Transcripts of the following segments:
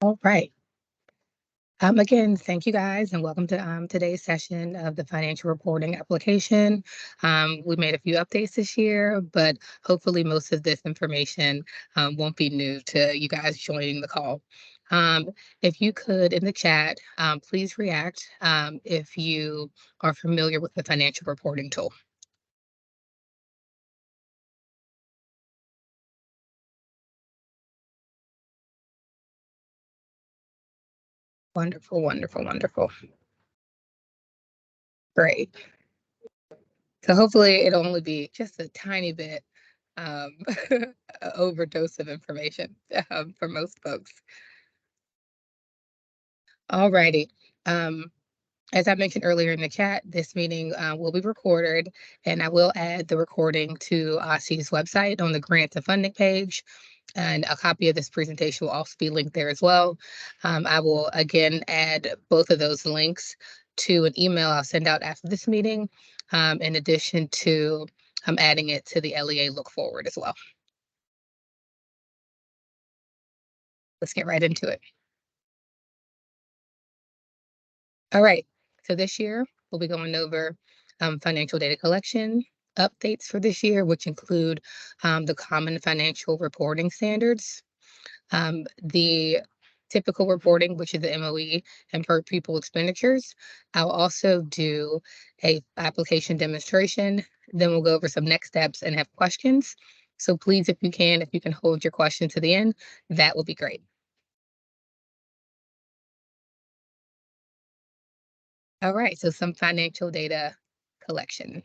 All right. Again, thank you guys and welcome to today's session of the financial reporting application. We made a few updates this year, but hopefully most of this information won't be new to you guys joining the call. Um, if you could in the chat, please react if you are familiar with the financial reporting tool. Wonderful, wonderful, wonderful. Great. So hopefully it'll only be just a tiny bit um, overdose of information for most folks. Alrighty. Um, as I mentioned earlier in the chat, this meeting will be recorded, and I will add the recording to OSCE's website on the grant to funding page. And a copy of this presentation will also be linked there as well. I will again add both of those links to an email I'll send out after this meeting, in addition to adding it to the LEA look forward as well. Let's get right into it. All right. So this year we'll be going over financial data collection updates for this year, which include the common financial reporting standards, the typical reporting, which is the MOE and per pupil expenditures. I'll also do a application demonstration. Then we'll go over some next steps and have questions. So please, if you can hold your question to the end, that will be great. All right, so some financial data collection.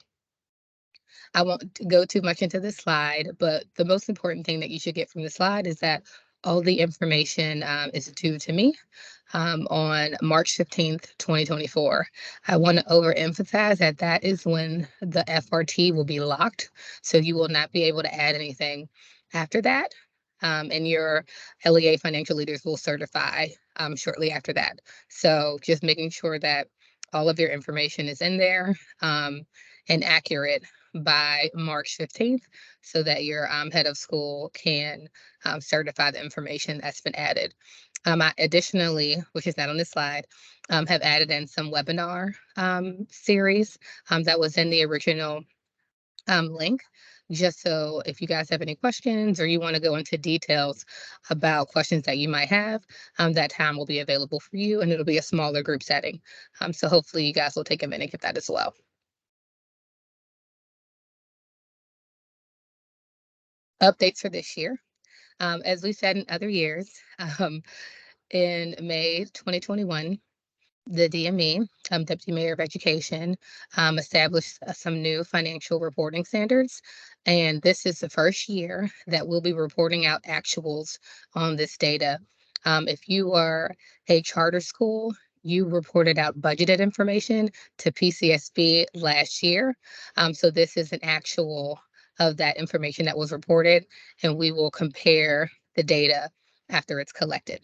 I won't go too much into this slide, but the most important thing that you should get from the slide is that all the information is due to me on March 15th, 2024. I want to overemphasize that that is when the FRT will be locked, so you will not be able to add anything after that. And your LEA financial leaders will certify shortly after that. So just making sure that all of your information is in there and accurate by March 15th so that your head of school can certify the information that's been added. I additionally, which is not on this slide, have added in some webinar series that was in the original link. Just so if you guys have any questions or you want to go into details about questions that you might have, that time will be available for you and it'll be a smaller group setting. So hopefully you guys will take advantage of that as well. Updates for this year. As we said in other years, um, in May 2021, the DME, Deputy Mayor of Education, established some new financial reporting standards. And this is the first year that we'll be reporting out actuals on this data. If you are a charter school, you reported out budgeted information to PCSB last year. So this is an actual of that information that was reported, and we will compare the data after it's collected.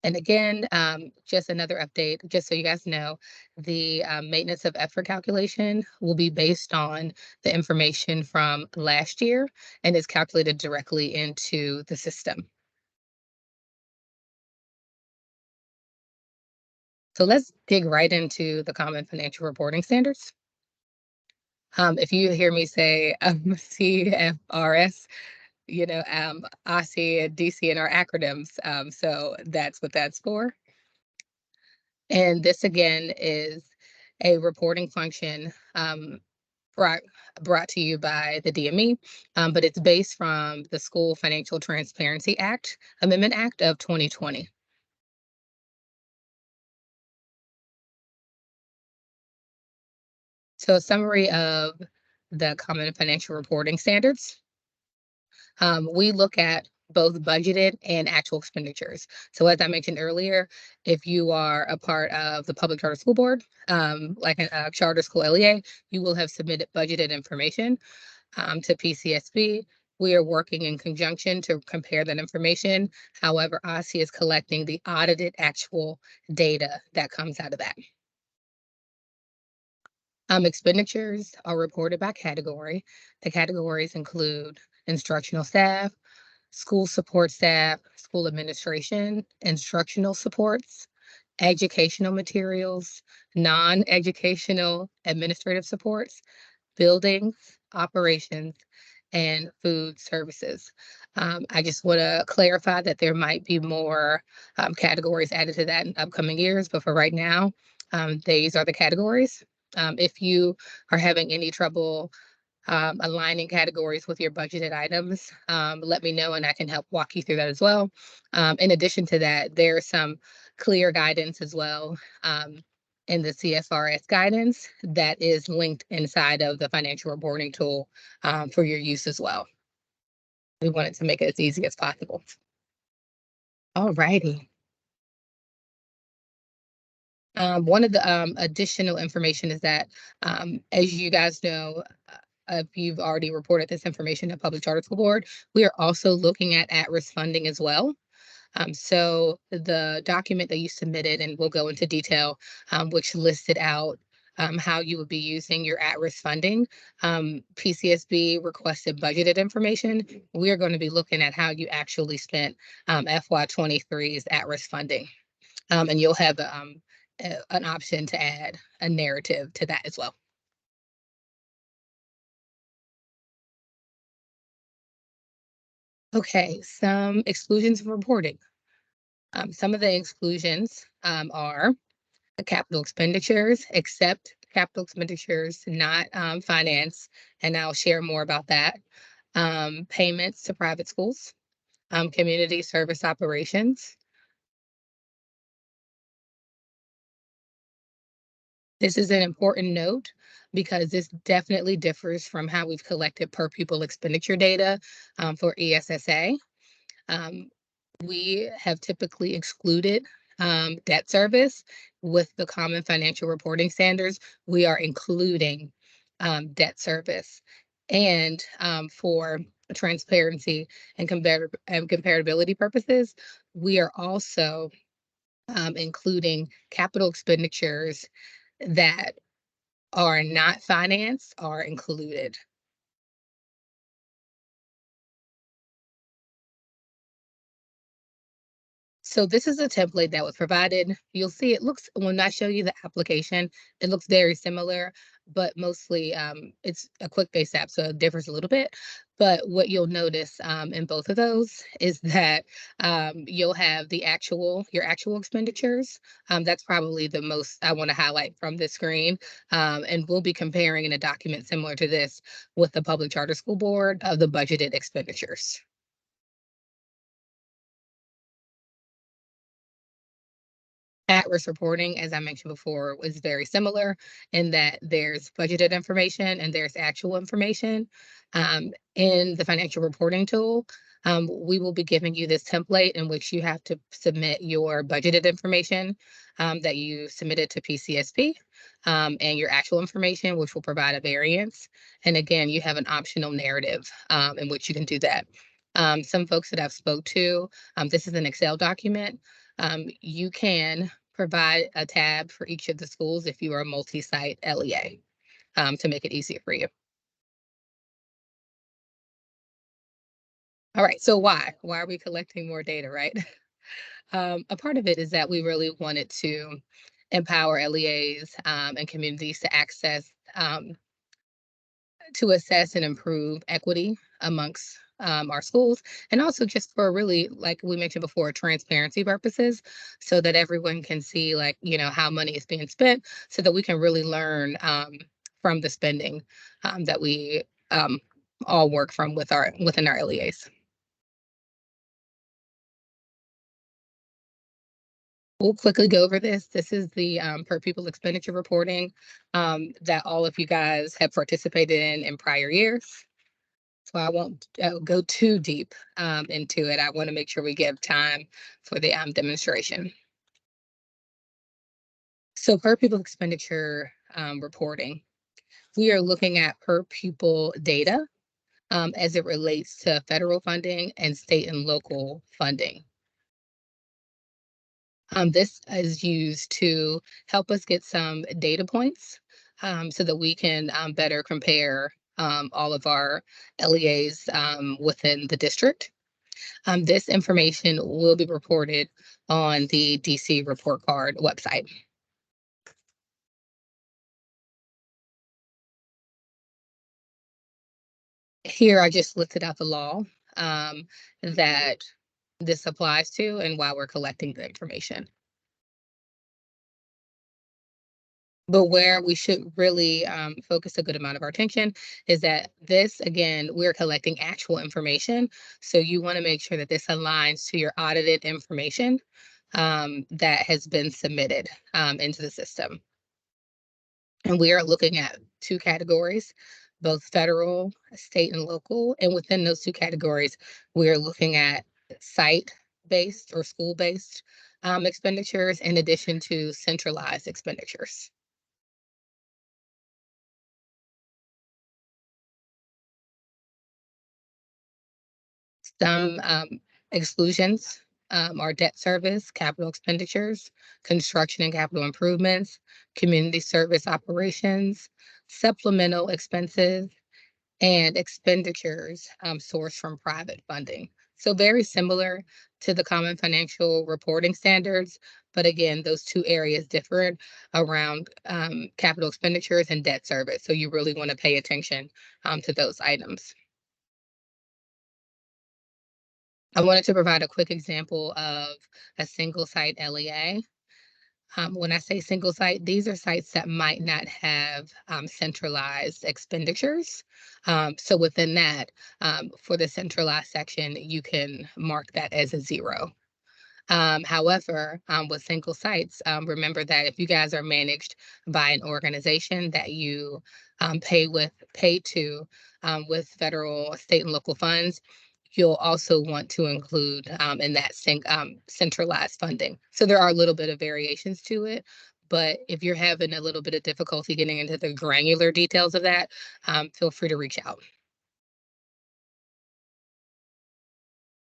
And again, just another update, just so you guys know, the maintenance of effort calculation will be based on the information from last year and is calculated directly into the system. So let's dig right into the common financial reporting standards. If you hear me say CFRS, OSCE and DCN are acronyms. So that's what that's for. And this again is a reporting function brought brought to you by the DME, but it's based from the School Financial Transparency Act, Amendment Act of 2020. So a summary of the common financial reporting standards. We look at both budgeted and actual expenditures. So as I mentioned earlier, if you are a part of the public charter school board, like a charter school LEA, you will have submitted budgeted information to PCSB. We are working in conjunction to compare that information. However, OSCE is collecting the audited actual data that comes out of that. Expenditures are reported by category. The categories include instructional staff, school support staff, school administration, instructional supports, educational materials, non-educational administrative supports, buildings, operations, and food services. I just want to clarify that there might be more categories added to that in upcoming years, but for right now, these are the categories. If you are having any trouble aligning categories with your budgeted items, let me know and I can help walk you through that as well. In addition to that, there's some clear guidance as well in the CFRS guidance that is linked inside of the financial reporting tool for your use as well. We wanted to make it as easy as possible. All righty. One of the additional information is that, as you guys know, if you've already reported this information to Public Charter School Board, we are also looking at risk funding as well. So the document that you submitted, and we'll go into detail, which listed out how you would be using your at-risk funding. PCSB requested budgeted information. We are going to be looking at how you actually spent FY23's at-risk funding. And you'll have an option to add a narrative to that as well. Okay, some exclusions of reporting. Some of the exclusions are the capital expenditures, except capital expenditures not finance, and I'll share more about that. Payments to private schools, community service operations. This is an important note because this definitely differs from how we've collected per pupil expenditure data for ESSA. Um, we have typically excluded debt service with the common financial reporting standards. We are including debt service. And for transparency and comparability purposes, we are also including capital expenditures that are not financed are included. So this is a template that was provided. You'll see it looks, when I show you the application, it looks very similar, but mostly it's a quick-based app, so it differs a little bit. But what you'll notice in both of those is that you'll have your actual expenditures. That's probably the most I want to highlight from this screen. And we'll be comparing in a document similar to this with the Public Charter School Board of the budgeted expenditures. At-risk reporting, as I mentioned before, is very similar in that there's budgeted information and there's actual information. In the financial reporting tool, we will be giving you this template in which you have to submit your budgeted information that you submitted to PCSP and your actual information, which will provide a variance. And again, you have an optional narrative in which you can do that. Some folks that I've spoke to, this is an Excel document. You can provide a tab for each of the schools if you are a multi-site LEA to make it easier for you. All right, so why? Why are we collecting more data, right? A part of it is that we really wanted to empower LEAs and communities to to assess and improve equity amongst our schools, and also just for really, like we mentioned before, transparency purposes, so that everyone can see, like, how money is being spent, so that we can really learn from the spending that we all work from within our LEAs. We'll quickly go over this. This is the per pupil expenditure reporting that all of you guys have participated in prior years. So I won't go too deep into it. I want to make sure we give time for the demonstration. So per pupil expenditure reporting, we are looking at per pupil data as it relates to federal funding and state and local funding. This is used to help us get some data points so that we can better compare all of our LEAs within the district. This information will be reported on the DC report card website. Here, I just listed out the law that this applies to and why we're collecting the information. But where we should really focus a good amount of our attention is that this, again, we're collecting actual information. So you want to make sure that this aligns to your audited information that has been submitted into the system. And we are looking at two categories, both federal, state, and local. And within those two categories, we are looking at site-based or school-based expenditures in addition to centralized expenditures. Some exclusions are debt service, capital expenditures, construction and capital improvements, community service operations, supplemental expenses, and expenditures sourced from private funding. So very similar to the common financial reporting standards, but again, those two areas differ around capital expenditures and debt service. So you really want to pay attention to those items. I wanted to provide a quick example of a single site LEA. When I say single site, these are sites that might not have centralized expenditures. So within that, for the centralized section, you can mark that as a zero. However, with single sites, remember that if you guys are managed by an organization that you pay to with federal, state, and local funds, you'll also want to include in that centralized funding. So there are a little bit of variations to it. But if you're having a little bit of difficulty getting into the granular details of that, feel free to reach out.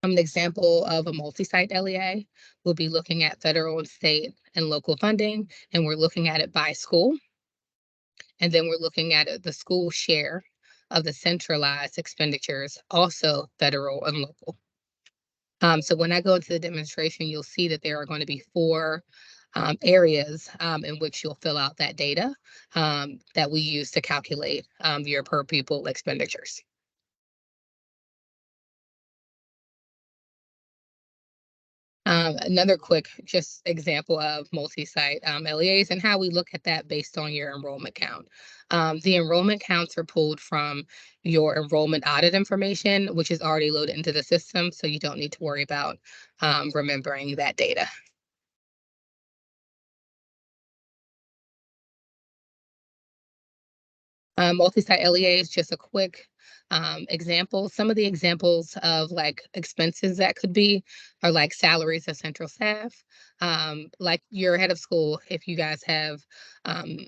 An example of a multi-site LEA will be looking at federal and state and local funding, and we're looking at it by school. And then we're looking at the school share of the centralized expenditures, also federal and local. So when I go into the demonstration, you'll see that there are going to be four areas in which you'll fill out that data that we use to calculate your per pupil expenditures. Another quick just example of multi-site LEAs and how we look at that based on your enrollment count. The enrollment counts are pulled from your enrollment audit information, which is already loaded into the system, so you don't need to worry about remembering that data. Multi-site LEA is just a quick example. Some of the examples of like expenses that could be are like salaries of central staff, like your head of school, if you guys have um,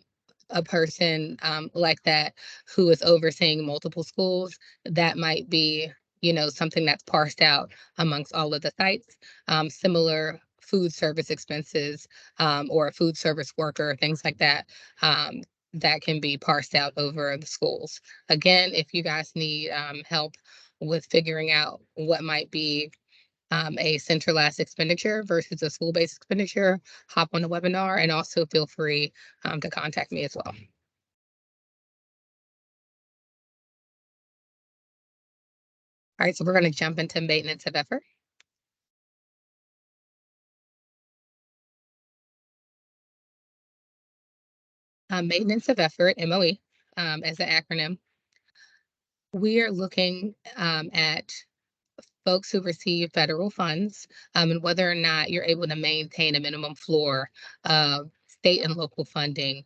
a person like that who is overseeing multiple schools, that might be, something that's parsed out amongst all of the sites. Similar food service expenses or a food service worker, things like that. That can be parsed out over the schools. Again, if you guys need help with figuring out what might be a centralized expenditure versus a school-based expenditure, hop on the webinar and also feel free to contact me as well. All right, so we're going to jump into maintenance of effort. Maintenance of effort, MOE, as an acronym. We are looking at folks who receive federal funds and whether or not you're able to maintain a minimum floor of state and local funding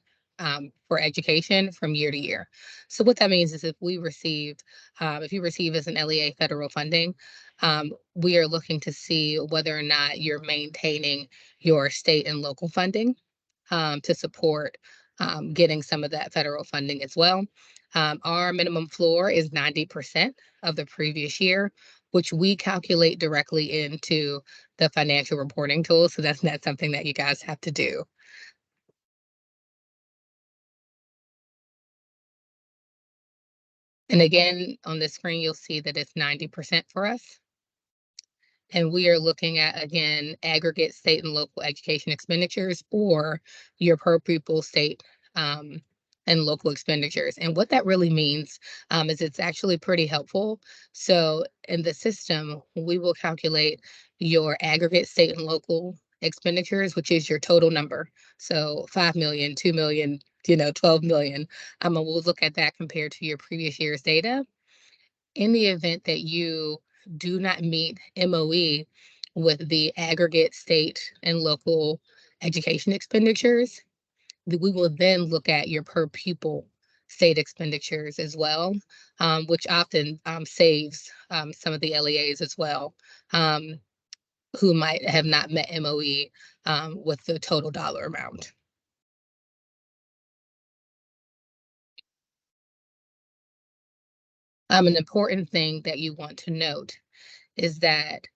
for education from year to year. So what that means is if you receive as an LEA federal funding, we are looking to see whether or not you're maintaining your state and local funding to support getting some of that federal funding as well. Our minimum floor is 90% of the previous year, which we calculate directly into the financial reporting tool. So that's not something that you guys have to do. And again, on the screen, you'll see that it's 90% for us. And we are looking at, again, aggregate state and local education expenditures or your per pupil state um, and local expenditures. And what that really means is it's actually pretty helpful. So in the system, we will calculate your aggregate state and local expenditures, which is your total number. So 5 million, 2 million, 12 million. And we'll look at that compared to your previous year's data. In the event that you do not meet MOE with the aggregate state and local education expenditures, we will then look at your per pupil state expenditures as well, which often saves some of the LEAs as well, um, who might have not met MOE with the total dollar amount. An important thing that you want to note is that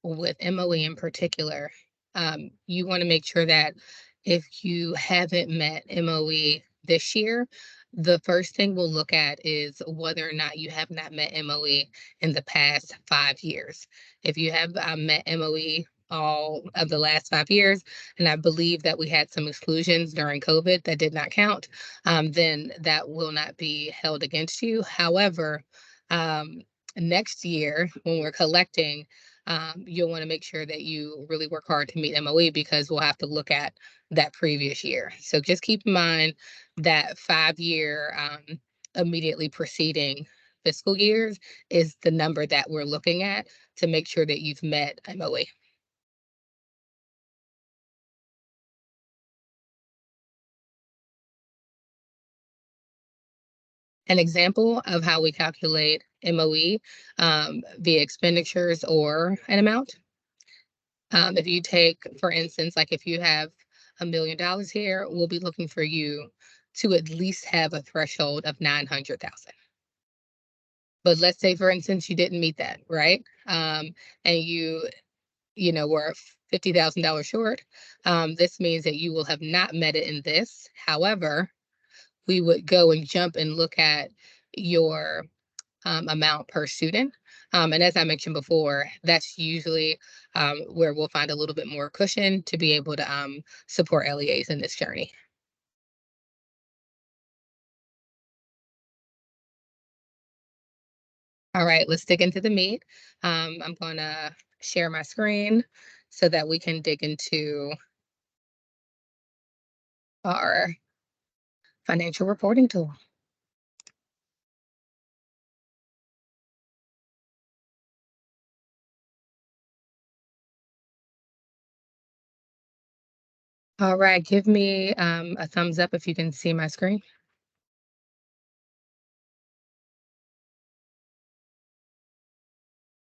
with MOE in particular, you want to make sure that if you haven't met MOE this year, the first thing we'll look at is whether or not you have not met MOE in the past 5 years. If you have met MOE all of the last 5 years, and I believe that we had some exclusions during COVID that did not count, then that will not be held against you. However, um, next year when we're collecting, you'll want to make sure that you really work hard to meet MOE because we'll have to look at that previous year. So just keep in mind that 5 year immediately preceding fiscal years is the number that we're looking at to make sure that you've met MOE. An example of how we calculate MOE via expenditures or an amount. If you take, for instance, like if you have $1 million here, we'll be looking for you to at least have a threshold of 900,000. But let's say, for instance, you didn't meet that, right? And were $50,000 short. This means that you will have not met it in this. However, we would go and jump and look at your amount per student. And as I mentioned before, that's usually where we'll find a little bit more cushion to be able to support LEAs in this journey. All right, let's dig into the meat. I'm going to share my screen so that we can dig into our financial reporting tool. All right, give me a thumbs up if you can see my screen.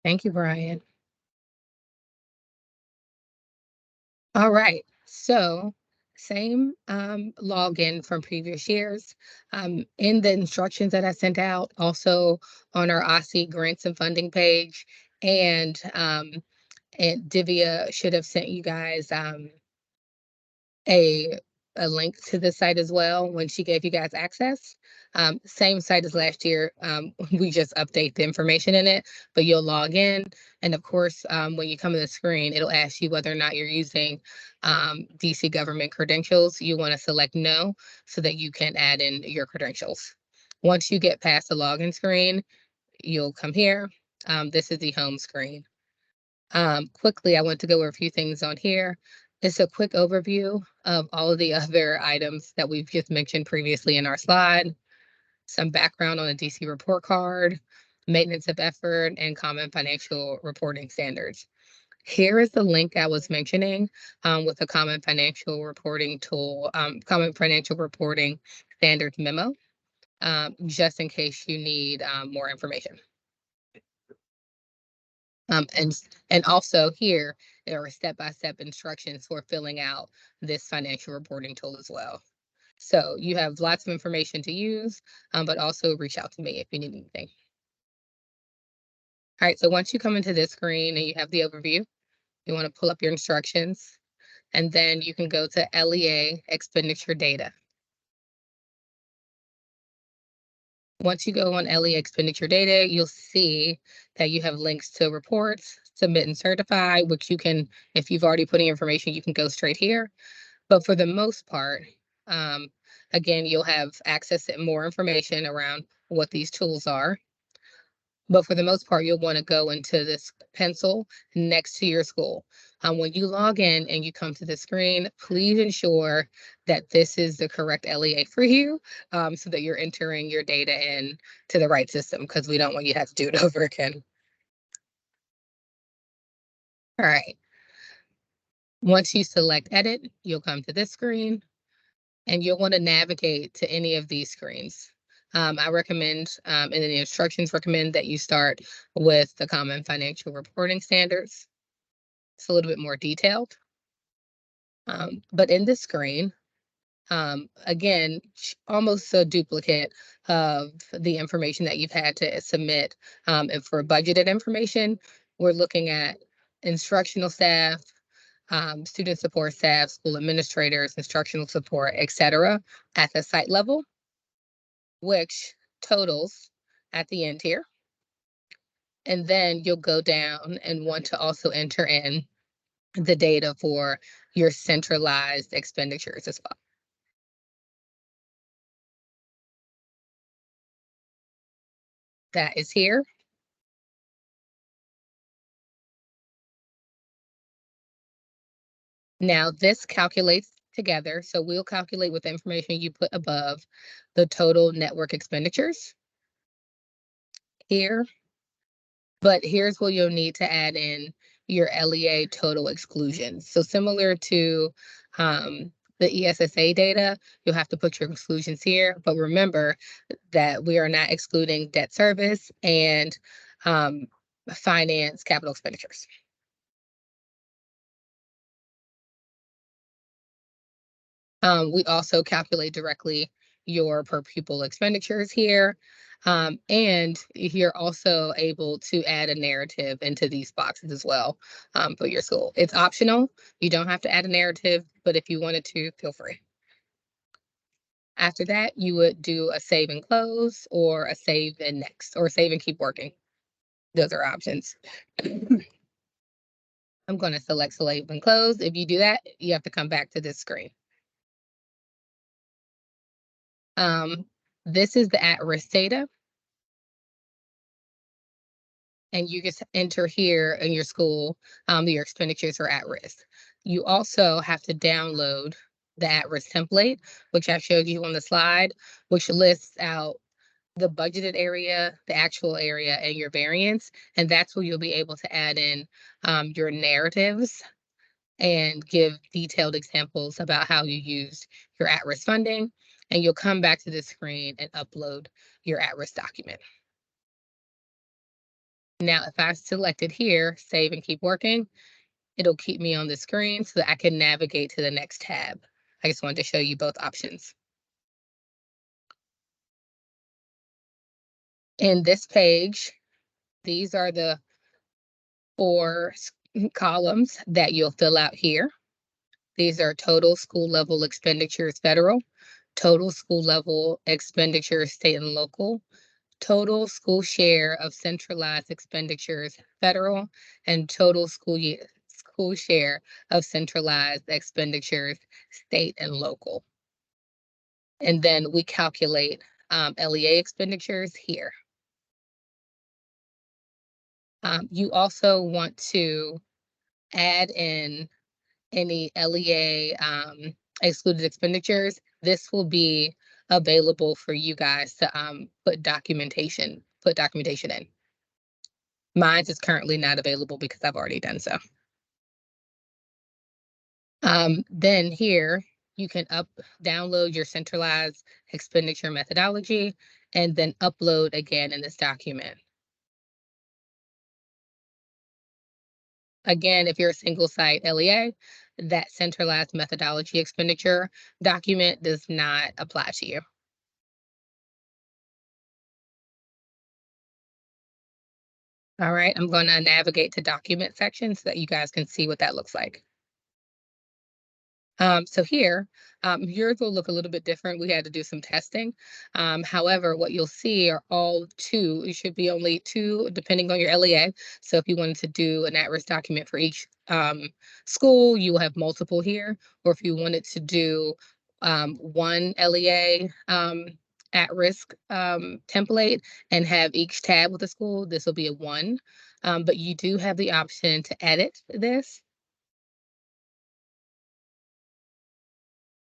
Thank you, Brian. All right. So same login from previous years. In the instructions that I sent out, also on our OSSI grants and funding page, and Divya should have sent you guys a a link to the site as well when she gave you guys access. Same site as last year. We just update the information in it, but you'll log in. And of course, when you come to the screen, it'll ask you whether or not you're using DC government credentials. You want to select no so that you can add in your credentials. Once you get past the login screen, you'll come here. This is the home screen. Quickly, I want to go over a few things on here. It's a quick overview of all of the other items that we've just mentioned previously in our slide, some background on the DC report card, maintenance of effort, and common financial reporting standards. Here is the link I was mentioning with the common financial reporting tool, common financial reporting standards memo, just in case you need more information. Um, and and also here there are step-by-step instructions for filling out this financial reporting tool as well. So you have lots of information to use, but also reach out to me if you need anything. All right, so once you come into this screen and you have the overview, you want to pull up your instructions, and then you can go to LEA expenditure data. Once you go on LEA expenditure data, you'll see that you have links to reports, submit and certify, which you can, if you've already put in information, you can go straight here. But for the most part, um, again, you'll have access to more information around what these tools are. But for the most part, you'll want to go into this pencil next to your school. When you log in and you come to the screen, please ensure that this is the correct LEA for you, so that you're entering your data in to the right system, because we don't want you to have to do it over again. All right. Once you select edit, you'll come to this screen and you'll want to navigate to any of these screens. I recommend, and then the instructions recommend that you start with the Common Financial Reporting Standards. It's a little bit more detailed. But in this screen, again, almost a duplicate of the information that you've had to submit. And for budgeted information, we're looking at instructional staff, student support staff, school administrators, instructional support, etc., at the site level, which totals at the end here. And then you'll go down and want to also enter in the data for your centralized expenditures as well. That is here. Now this calculates together. So we'll calculate with the information you put above the total network expenditures here. But here's where you'll need to add in your LEA total exclusions. So similar to the ESSA data, you'll have to put your exclusions here. But remember that we are not excluding debt service and um, finance capital expenditures. We also calculate directly your per pupil expenditures here. And you're also able to add a narrative into these boxes as well, for your school. It's optional. You don't have to add a narrative, but if you wanted to, feel free. After that, you would do a save and close or a save and next or save and keep working. Those are options. I'm going to select save and close. If you do that, you have to come back to this screen. Um, this is the at-risk data. And you just enter here in your school, your expenditures are at risk. You also have to download the at-risk template, which I showed you on the slide, which lists out the budgeted area, the actual area, and your variance. And that's where you'll be able to add in your narratives and give detailed examples about how you used your at-risk funding. And you'll come back to this screen and upload your at-risk document. Now, if I select it here, save and keep working, it'll keep me on the screen so that I can navigate to the next tab. I just wanted to show you both options. In this page, these are the four columns that you'll fill out here. These are total school level expenditures federal, total school level expenditures state and local, total school share of centralized expenditures federal, and total school share of centralized expenditures state and local. And then we calculate LEA expenditures here. You also want to add in any LEA excluded expenditures. This will be available for you guys to put documentation in. Mine is currently not available because I've already done so. Then here you can download your centralized expenditure methodology and then upload again in this document. Again, if you're a single site LEA, that centralized methodology expenditure document does not apply to you. All right, I'm going to navigate to document section so that you guys can see what that looks like. So here, yours will look a little bit different. We had to do some testing. However, what you'll see are all two. It should be only two, depending on your LEA. So if you wanted to do an at-risk document for each school, you will have multiple here. Or if you wanted to do one LEA at-risk template and have each tab with the school, this will be a one. But you do have the option to edit this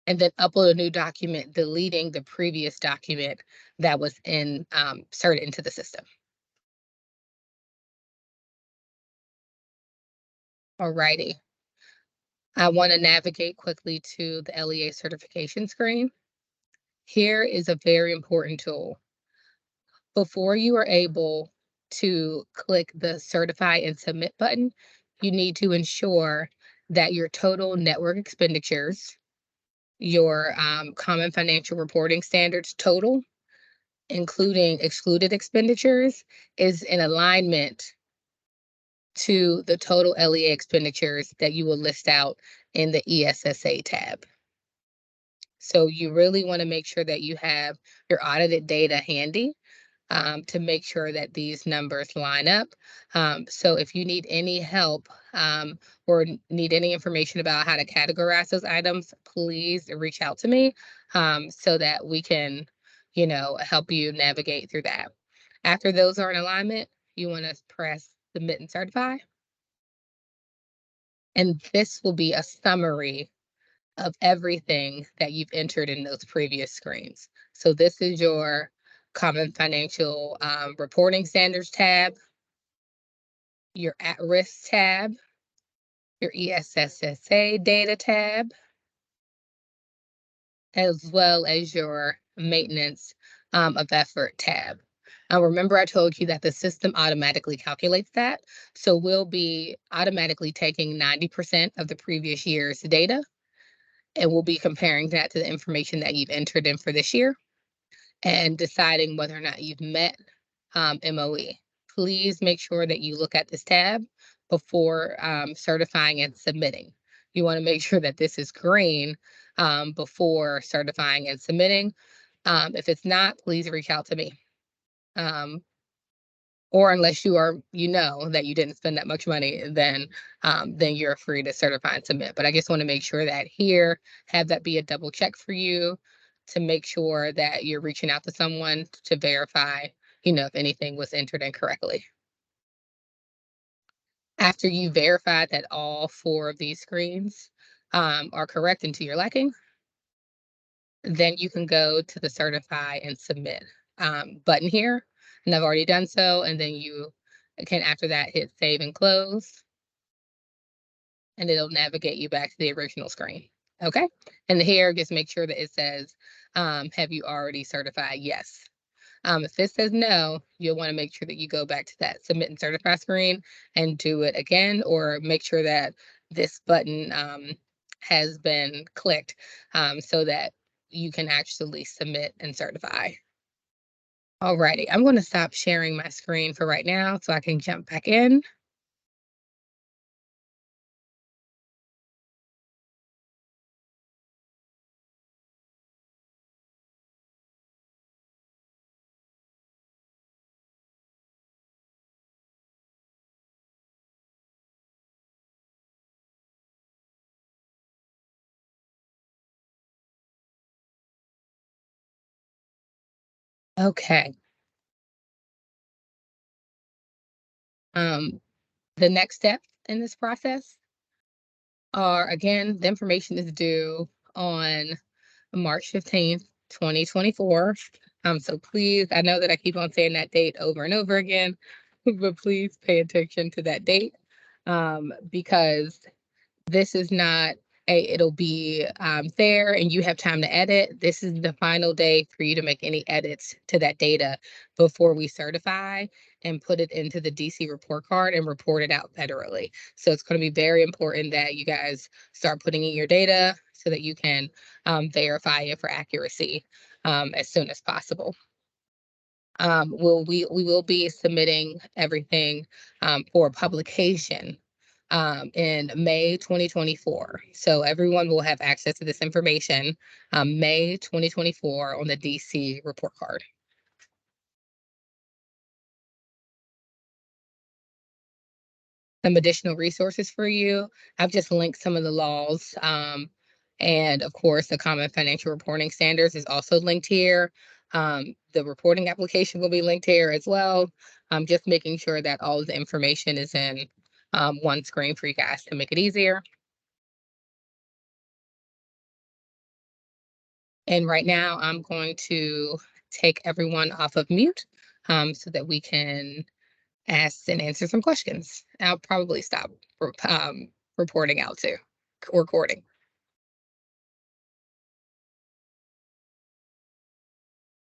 and then upload a new document, deleting the previous document that was inserted into the system. Alrighty. I want to navigate quickly to the LEA certification screen. Here is a very important tool. Before you are able to click the certify and submit button, you need to ensure that your total network expenditures, your common financial reporting standards total, including excluded expenditures, is in alignment to the total LEA expenditures that you will list out in the ESSA tab. So you really want to make sure that you have your audited data handy to make sure that these numbers line up. So if you need any help or need any information about how to categorize those items, please reach out to me so that we can, help you navigate through that. After those are in alignment, you want to press submit and certify. And this will be a summary of everything that you've entered in those previous screens. So this is your common financial reporting standards tab, your at-risk tab, your ESSSA data tab, as well as your maintenance of effort tab. Now, remember I told you that the system automatically calculates that. So we'll be automatically taking 90% of the previous year's data, and we'll be comparing that to the information that you've entered in for this year and deciding whether or not you've met MOE. Please make sure that you look at this tab before certifying and submitting. You want to make sure that this is green before certifying and submitting. If it's not, please reach out to me. Or unless you know that you didn't spend that much money, then you're free to certify and submit. But I just want to make sure that here, have that be a double check for you to make sure that you're reaching out to someone to verify, if anything was entered incorrectly. After you verify that all four of these screens are correct and to your liking, then you can go to the certify and submit button here. And I've already done so. And then you can, after that, hit save and close, and it'll navigate you back to the original screen. Okay. And here, just make sure that it says, have you already certified? Yes. If it says no, you'll want to make sure that you go back to that submit and certify screen and do it again, or make sure that this button has been clicked so that you can actually submit and certify. Alrighty, I'm going to stop sharing my screen for right now so I can jump back in. Okay. Um, the next step in this process are, again, the information is due on March 15th, 2024. So please, I know that I keep on saying that date over and over again, but please pay attention to that date because this is not it'll be there and you have time to edit. This is the final day for you to make any edits to that data before we certify and put it into the DC report card and report it out federally. So it's going to be very important that you guys start putting in your data so that you can verify it for accuracy as soon as possible. We will be submitting everything for publication in May 2024. So everyone will have access to this information May 2024 on the DC report card. Some additional resources for you. I've just linked some of the laws. And of course, the Common Financial Reporting Standards is also linked here. The reporting application will be linked here as well. Just making sure that all of the information is in one screen for you guys to make it easier. And right now, I'm going to take everyone off of mute so that we can ask and answer some questions. I'll probably stop reporting out too, recording.